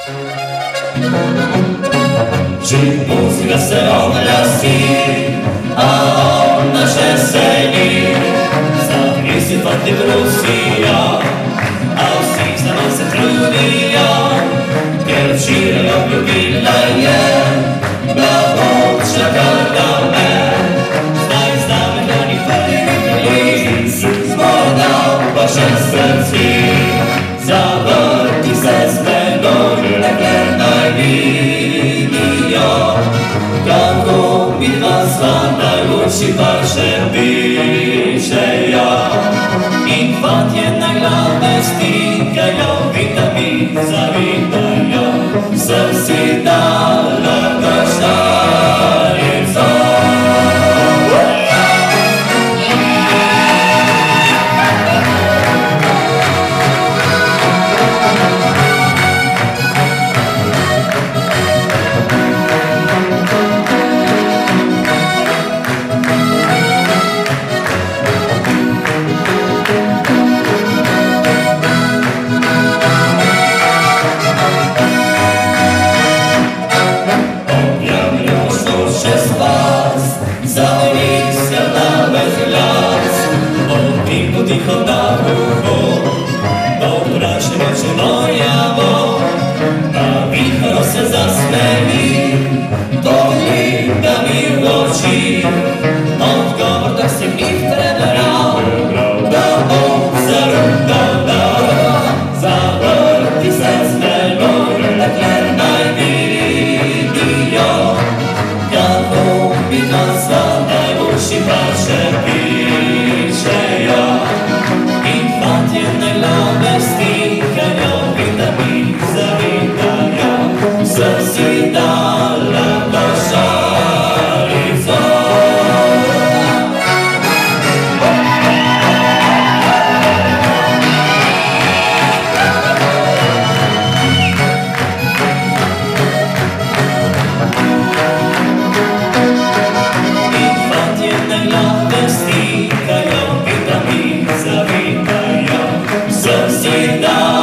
Čim muzika se oglasi, a on nas veseli, zavisит от Rusija, a svih nama se trudija, jer čira ljubila je, da Bog čekala me. Znaj, znamenjani prvi zvoda u vašem srci, zavrti se s menom, ne gledaj vidio, kako bitva sva najluči vaše biće ja. Infant jedna glave stikajo, vitamin zavitajo, srci dala košarico. Ticho na ucho, poprašne oči mojavo, a vichro se zasmeli, pogleda mi u oči, odgovor da si ih prebrao, da Bog za ruka da, zavrti se s menom, dakle najvidio, kako bi nas sva najluči vaše biće ja. Infant jedne glave stikajo, vitamin zavitajo, srci dala košarico. Infant jedne glave stikajo, vitamin zavitajo, srci dala